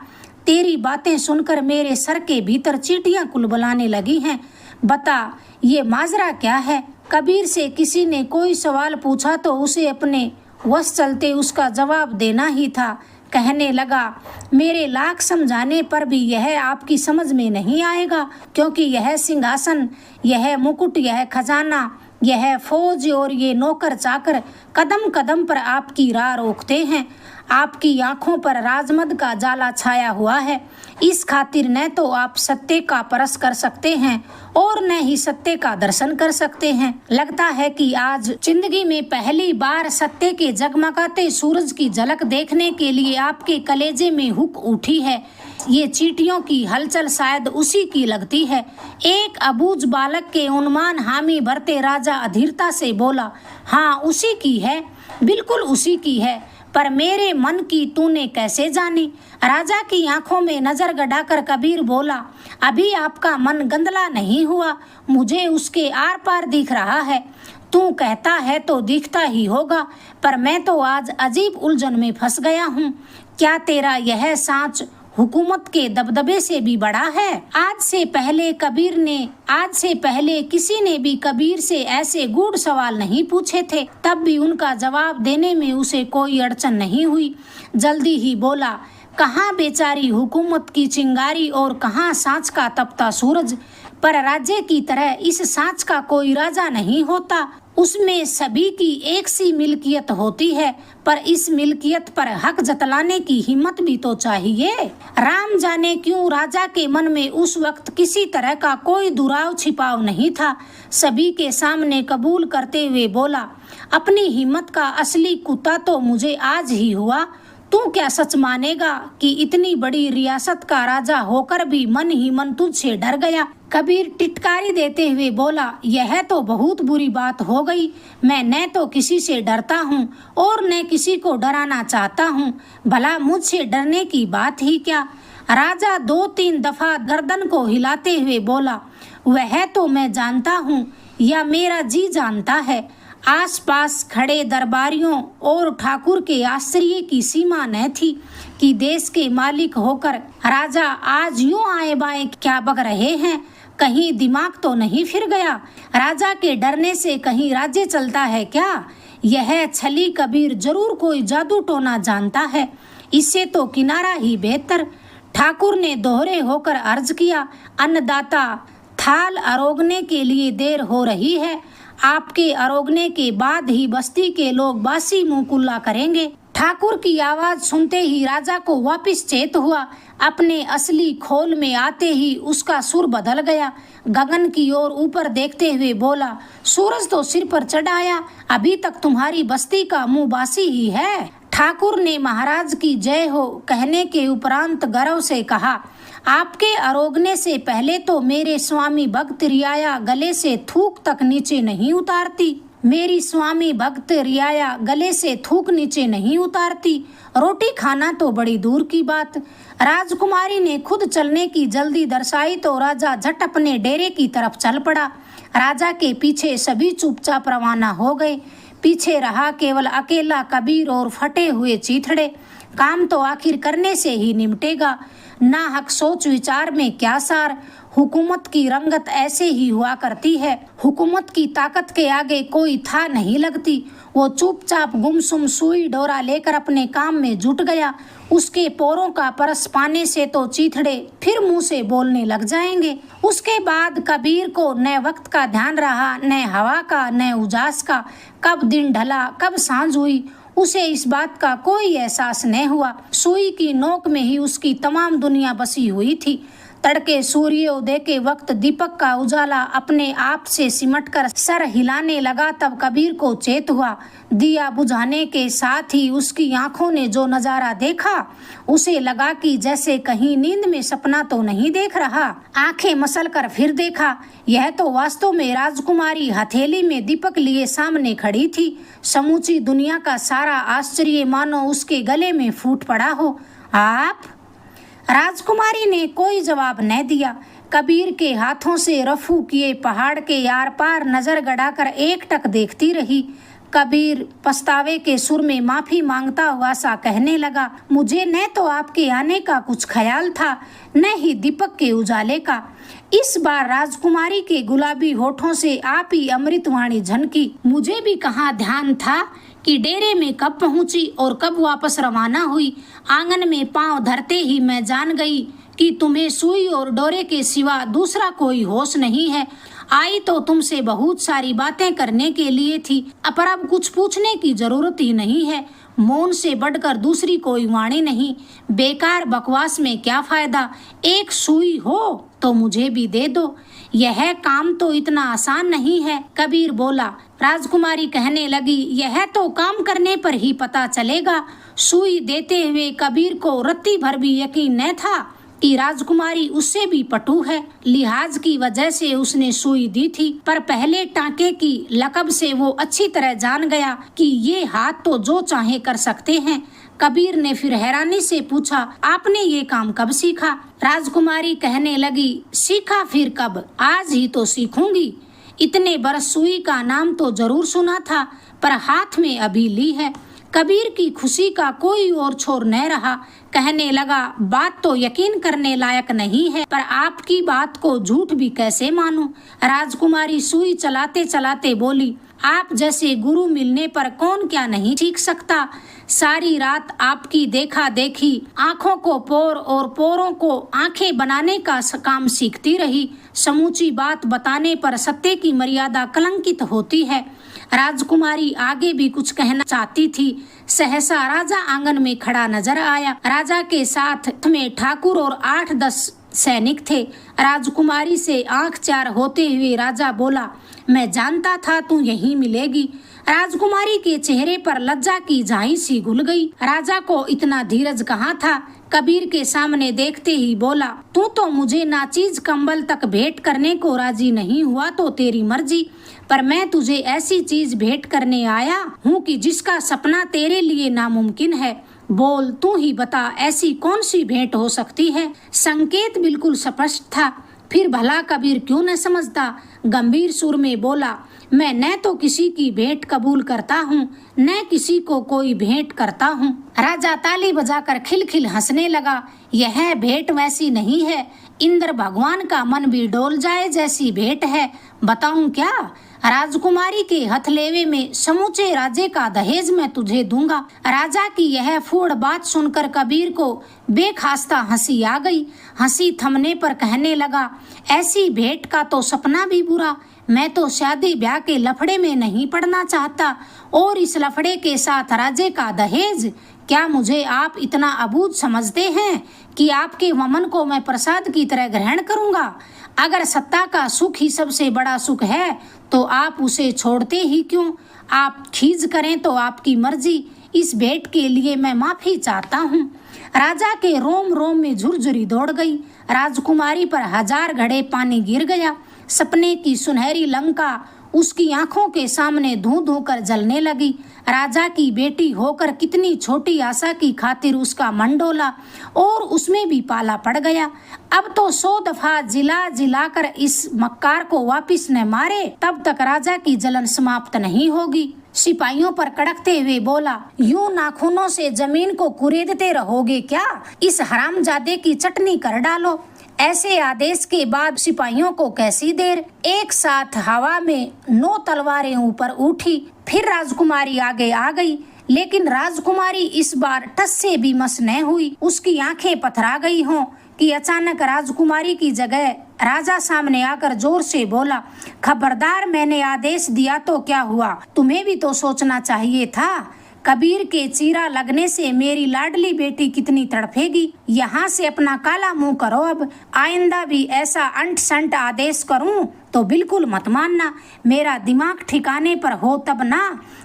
Speaker 1: तेरी बातें सुनकर मेरे सर के भीतर चींटियां कुलबुलाने लगी हैं। बता, ये माजरा क्या है? कबीर से किसी ने कोई सवाल पूछा तो उसे अपने वश चलते उसका जवाब देना ही था। कहने लगा, मेरे लाख समझाने पर भी यह आपकी समझ में नहीं आएगा, क्योंकि यह सिंहासन, यह मुकुट, यह खजाना, यह फौज और ये नौकर चाकर कदम कदम पर आपकी राह रोकते हैं। आपकी आंखों पर राजमद का जाला छाया हुआ है। इस खातिर न तो आप सत्य का परस कर सकते हैं और न ही सत्य का दर्शन कर सकते हैं। लगता है कि आज जिंदगी में पहली बार सत्य के जगमगाते सूरज की झलक देखने के लिए आपके कलेजे में हुक उठी है। ये चींटियों की हलचल शायद उसी की लगती है। एक अबूझ बालक के उन्माद हामी भरते राजा अधीरता से बोला, हाँ उसी की है, बिल्कुल उसी की है, पर मेरे मन की तूने कैसे जानी? राजा की आंखों में नजर गड़ाकर कबीर बोला, अभी आपका मन गंदला नहीं हुआ, मुझे उसके आर पार दिख रहा है। तू कहता है तो दिखता ही होगा, पर मैं तो आज अजीब उलझन में फंस गया हूँ। क्या तेरा यह सांच हुकूमत के दबदबे से भी बड़ा है? आज से पहले किसी ने भी कबीर से ऐसे गूढ़ सवाल नहीं पूछे थे, तब भी उनका जवाब देने में उसे कोई अड़चन नहीं हुई। जल्दी ही बोला, कहाँ बेचारी हुकूमत की चिंगारी और कहाँ सांच का तपता सूरज। पर राज्य की तरह इस सांच का कोई राजा नहीं होता, उसमें सभी की एक सी मिल्कियत होती है, पर इस मिल्कियत पर हक जतलाने की हिम्मत भी तो चाहिए। राम जाने क्यों राजा के मन में उस वक्त किसी तरह का कोई दुराव छिपाव नहीं था। सभी के सामने कबूल करते हुए बोला, अपनी हिम्मत का असली कुत्ता तो मुझे आज ही हुआ। तू क्या सच मानेगा कि इतनी बड़ी रियासत का राजा होकर भी मन ही मन तुझसे डर गया? कबीर टिटकारी देते हुए बोला, यह तो बहुत बुरी बात हो गई। मैं न तो किसी से डरता हूँ और न किसी को डराना चाहता हूँ, भला मुझसे डरने की बात ही क्या? राजा 2-3 दफा गर्दन को हिलाते हुए बोला, वह तो मैं जानता हूँ, या मेरा जी जानता है। आसपास खड़े दरबारियों और ठाकुर के आश्चर्य की सीमा न थी कि देश के मालिक होकर राजा आज यूं आए बाएं क्या बक रहे हैं। कहीं दिमाग तो नहीं फिर गया? राजा के डरने से कहीं राज्य चलता है क्या? यह छली कबीर जरूर कोई जादू टोना जानता है, इससे तो किनारा ही बेहतर। ठाकुर ने दोहरे होकर अर्ज किया, अन्नदाता, थाल अरोगने के लिए देर हो रही है। आपके अरोगने के बाद ही बस्ती के लोग बासी मुंह कुल्ला करेंगे। ठाकुर की आवाज सुनते ही राजा को वापस चेत हुआ। अपने असली खोल में आते ही उसका सुर बदल गया। गगन की ओर ऊपर देखते हुए बोला, सूरज तो सिर पर चढ़ाया, अभी तक तुम्हारी बस्ती का मुंह बासी ही है। ठाकुर ने महाराज की जय हो कहने के उपरांत गर्व से कहा, आपके अरोगने से पहले तो मेरे स्वामी भक्त रियाया गले से थूक तक नीचे नहीं उतारती। मेरी स्वामी भक्त रियाया गले से थूक नीचे नहीं उतारती, रोटी खाना तो बड़ी दूर की बात। राजकुमारी ने खुद चलने की जल्दी दर्शाई तो राजा झट अपने डेरे की तरफ चल पड़ा। राजा के पीछे सभी चुपचाप रवाना हो गए। पीछे रहा केवल अकेला कबीर और फटे हुए चीथड़े। काम तो आखिर करने से ही निमटेगा, ना हक सोच विचार में क्या सार। हुकूमत की रंगत ऐसे ही हुआ करती है। हुकूमत की ताकत के आगे कोई था नहीं लगती। वो चुपचाप गुमसुम सुई डोरा लेकर अपने काम में जुट गया। उसके पोरों का परस पाने से तो चीथड़े फिर मुंह से बोलने लग जाएंगे। उसके बाद कबीर को न वक्त का ध्यान रहा, न हवा का, न उजास का। कब दिन ढला, कब सांझ हुई, उसे इस बात का कोई एहसास न हुआ। सुई की नोक में ही उसकी तमाम दुनिया बसी हुई थी। तड़के सूर्योदय के वक्त दीपक का उजाला अपने आप से सिमटकर सर हिलाने लगा, तब कबीर को चेत हुआ। दिया बुझाने के साथ ही उसकी आंखों ने जो नजारा देखा, उसे लगा कि जैसे कहीं नींद में सपना तो नहीं देख रहा। आंखें मसल कर फिर देखा, यह तो वास्तव में राजकुमारी हथेली में दीपक लिए सामने खड़ी थी। समूची दुनिया का सारा आश्चर्य मानो उसके गले में फूट पड़ा हो। आप? राजकुमारी ने कोई जवाब न दिया। कबीर के हाथों से रफू किए पहाड़ के यार पार नजर गड़ाकर एकटक देखती रही। कबीर पछतावे के सुर में माफी मांगता हुआ सा कहने लगा, मुझे न तो आपके आने का कुछ ख्याल था, न ही दीपक के उजाले का। इस बार राजकुमारी के गुलाबी होठों से आप ही अमृतवाणी झनकी। मुझे भी कहाँ ध्यान था कि डेरे में कब पहुंची और कब वापस रवाना हुई। आंगन में पांव धरते ही मैं जान गई कि तुम्हें सुई और डोरे के सिवा दूसरा कोई होश नहीं है। आई तो तुमसे बहुत सारी बातें करने के लिए थी, पर अब कुछ पूछने की जरूरत ही नहीं है। मौन से बढ़कर दूसरी कोई वाणी नहीं। बेकार बकवास में क्या फायदा। एक सुई हो तो मुझे भी दे दो। यह काम तो इतना आसान नहीं है, कबीर बोला। राजकुमारी कहने लगी, यह तो काम करने पर ही पता चलेगा। सुई देते हुए कबीर को रत्ती भर भी यकीन न था कि राजकुमारी उससे भी पटु है। लिहाज की वजह से उसने सुई दी थी, पर पहले टांके की लकब से वो अच्छी तरह जान गया कि ये हाथ तो जो चाहे कर सकते हैं। कबीर ने फिर हैरानी से पूछा, आपने ये काम कब सीखा? राजकुमारी कहने लगी, सीखा फिर कब, आज ही तो सीखूंगी। इतने बरस सुई का नाम तो जरूर सुना था, पर हाथ में अभी ली है। कबीर की खुशी का कोई और छोर न रहा। कहने लगा, बात तो यकीन करने लायक नहीं है, पर आपकी बात को झूठ भी कैसे मानूं? राजकुमारी सुई चलाते चलाते बोली, आप जैसे गुरु मिलने पर कौन क्या नहीं सीख सकता। सारी रात आपकी देखा देखी आँखों को पोर और पोरों को आँखें बनाने का काम सीखती रही। समूची बात बताने पर सत्य की मर्यादा कलंकित होती है। राजकुमारी आगे भी कुछ कहना चाहती थी। सहसा राजा आंगन में खड़ा नजर आया। राजा के साथ में ठाकुर और 8-10 सैनिक थे। राजकुमारी से आंख चार होते हुए राजा बोला, मैं जानता था तू यहीं मिलेगी। राजकुमारी के चेहरे पर लज्जा की झाई सी घुल गई। राजा को इतना धीरज कहाँ था। कबीर के सामने देखते ही बोला, तू तो मुझे नाचीज कंबल तक भेंट करने को राजी नहीं हुआ तो तेरी मर्जी, पर मैं तुझे ऐसी चीज भेंट करने आया हूँ कि जिसका सपना तेरे लिए नामुमकिन है। बोल, तू ही बता, ऐसी कौन सी भेंट हो सकती है? संकेत बिल्कुल स्पष्ट था, फिर भला कबीर क्यों न समझता। गंभीर सुर में बोला, मैं न तो किसी की भेंट कबूल करता हूँ, न किसी को कोई भेंट करता हूँ। राजा ताली बजाकर खिलखिल हंसने लगा। यह भेंट वैसी नहीं है, इंद्र भगवान का मन भी डोल जाए जैसी भेंट है। बताऊं क्या? राजकुमारी के हथलेवे में समूचे राज्य का दहेज मैं तुझे दूंगा। राजा की यह फूड़ बात सुनकर कबीर को बेखास्ता हंसी आ गई। हंसी थमने पर कहने लगा, ऐसी भेंट का तो सपना भी बुरा। मैं तो शादी ब्याह के लफड़े में नहीं पड़ना चाहता, और इस लफड़े के साथ राज्य का दहेज। क्या मुझे आप इतना अबूझ समझते हैं कि आपके वमन को मैं प्रसाद की तरह ग्रहण करूंगा? अगर सत्ता का सुख ही सबसे बड़ा सुख है तो आप उसे छोड़ते ही क्यों? आप खीज करें तो आपकी मर्जी। इस भेंट के लिए मैं माफी चाहता हूँ। राजा के रोम रोम में झुरझुरी दौड़ गई। राजकुमारी पर 1000 घड़े पानी गिर गया। सपने की सुनहरी लंका उसकी आंखों के सामने धू धू कर जलने लगी। राजा की बेटी होकर कितनी छोटी आशा की खातिर उसका मन डोला और उसमें भी पाला पड़ गया। अब तो 100 दफा जिला जिला कर इस मक्कार को वापिस न मारे तब तक राजा की जलन समाप्त नहीं होगी। सिपाहियों पर कड़कते हुए बोला, यूं नाखूनों से जमीन को कुरेदते रहोगे क्या? इस हरामजादे की चटनी कर डालो। ऐसे आदेश के बाद सिपाहियों को कैसी देर। एक साथ हवा में 9 तलवारें ऊपर उठी। फिर राजकुमारी आगे आ गई, लेकिन राजकुमारी इस बार टस से भी मस न हुई। उसकी आंखें पथरा गई हों कि अचानक राजकुमारी की जगह राजा सामने आकर जोर से बोला, खबरदार, मैंने आदेश दिया तो क्या हुआ? तुम्हें भी तो सोचना चाहिए था। कबीर के चीरा लगने से मेरी लाडली बेटी कितनी तड़फेगी। यहाँ से अपना काला मुंह करो। अब आइंदा भी ऐसा अंट संट आदेश करूं तो बिल्कुल मत मानना। मेरा दिमाग ठिकाने पर हो तब ना।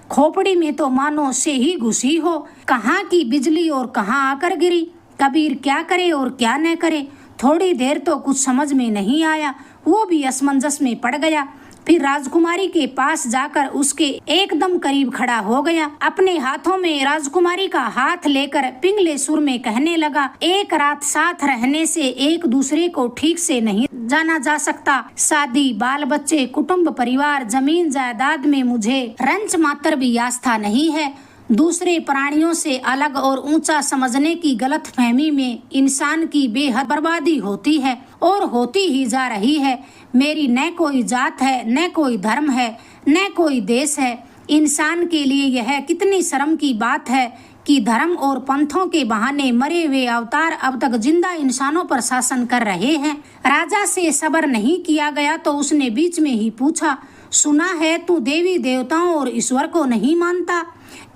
Speaker 1: खोपड़ी में तो मानो से ही घुसी हो। कहाँ की बिजली और कहाँ आकर गिरी। कबीर क्या करे और क्या न करे। थोड़ी देर तो कुछ समझ में नहीं आया, वो भी असमंजस में पड़ गया। फिर राजकुमारी के पास जाकर उसके एकदम करीब खड़ा हो गया। अपने हाथों में राजकुमारी का हाथ लेकर पिंगले सुर में कहने लगा, एक रात साथ रहने से एक दूसरे को ठीक से नहीं जाना जा सकता। शादी, बाल बच्चे, कुटुंब, परिवार, जमीन जायदाद में मुझे रंच मात्र भी आस्था नहीं है। दूसरे प्राणियों से अलग और ऊंचा समझने की गलत फहमी में इंसान की बेहद बर्बादी होती है और होती ही जा रही है। मेरी न कोई जात है, न कोई धर्म है, न कोई देश है। इंसान के लिए यह कितनी शर्म की बात है कि धर्म और पंथों के बहाने मरे हुए अवतार अब तक जिंदा इंसानों पर शासन कर रहे हैं। राजा से सब्र नहीं किया गया तो उसने बीच में ही पूछा, सुना है तू देवी देवताओं और ईश्वर को नहीं मानता?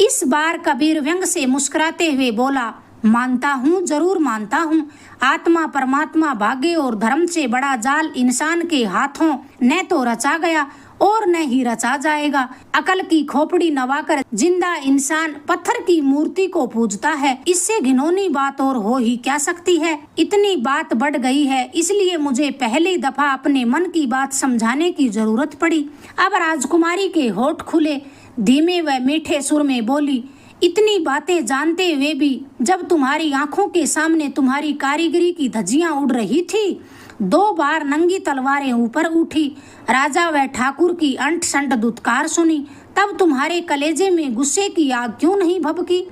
Speaker 1: इस बार कबीर व्यंग से मुस्कुराते हुए बोला, मानता हूँ, जरूर मानता हूँ। आत्मा, परमात्मा, भाग्य और धर्म से बड़ा जाल इंसान के हाथों न तो रचा गया और न ही रचा जाएगा। अकल की खोपड़ी नवाकर जिंदा इंसान पत्थर की मूर्ति को पूजता है। इससे घिनौनी बात और हो ही क्या सकती है। इतनी बात बढ़ गई है, इसलिए मुझे पहली दफा अपने मन की बात समझाने की जरूरत पड़ी। अब राजकुमारी के होठ खुले, धीमे व मीठे सुर में बोली, इतनी बातें जानते हुए भी जब तुम्हारी आंखों के सामने तुम्हारी कारीगरी की धज्जियां उड़ रही थी, 2 बार नंगी तलवारें ऊपर उठी, राजा व ठाकुर की अंट संट दुत्कार सुनी, तब तुम्हारे कलेजे में गुस्से की आग क्यों नहीं भभकी?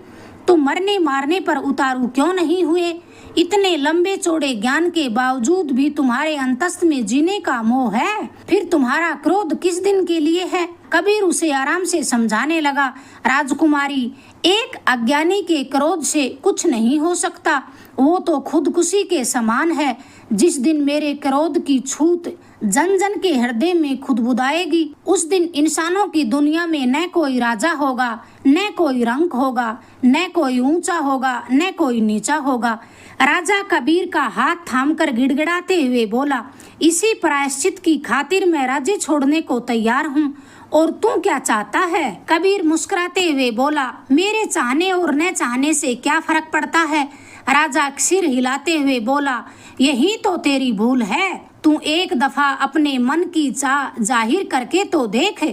Speaker 1: तुम मरने मारने पर उतारू क्यों नहीं हुए? इतने लंबे चौड़े ज्ञान के बावजूद भी तुम्हारे अंतस्थ में जीने का मोह है। फिर तुम्हारा क्रोध किस दिन के लिए है? कबीर उसे आराम से समझाने लगा, राजकुमारी, एक अज्ञानी के क्रोध से कुछ नहीं हो सकता, वो तो खुदकुशी के समान है। जिस दिन मेरे क्रोध की छूत जन जन के हृदय में खुदबुदाएगी, उस दिन इंसानों की दुनिया में न कोई राजा होगा, न कोई रंक होगा, न कोई ऊंचा होगा, न कोई नीचा होगा। राजा कबीर का हाथ थामकर गिड़गिड़ाते हुए बोला, इसी प्रायश्चित की खातिर मैं राज्य छोड़ने को तैयार हूँ। और तू क्या चाहता है? कबीर मुस्कुराते हुए बोला, मेरे चाहने और न चाहने से क्या फर्क पड़ता है? राजा सिर हिलाते हुए बोला, यही तो तेरी भूल है। तू एक दफा अपने मन की चाह जाहिर करके तो देख।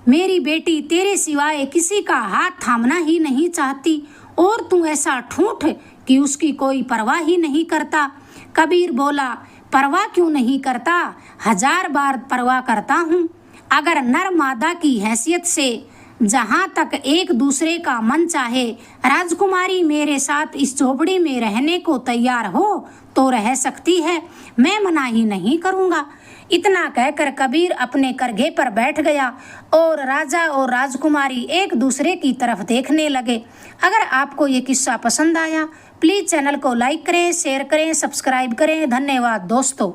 Speaker 1: मेरी बेटी तेरे सिवाय किसी का हाथ थामना ही नहीं चाहती और तू ऐसा ठूठ कि उसकी कोई परवाह ही नहीं करता। कबीर बोला, परवाह क्यों नहीं करता? 1000 बार परवाह करता हूँ। अगर नर मादा की हैसियत से जहाँ तक एक दूसरे का मन चाहे, राजकुमारी मेरे साथ इस झोपड़ी में रहने को तैयार हो तो रह सकती है, मैं मना ही नहीं करूँगा। इतना कहकर कबीर अपने करघे पर बैठ गया और राजा और राजकुमारी एक दूसरे की तरफ देखने लगे। अगर आपको ये किस्सा पसंद आया, प्लीज़ चैनल को लाइक करें, शेयर करें, सब्सक्राइब करें। धन्यवाद दोस्तों।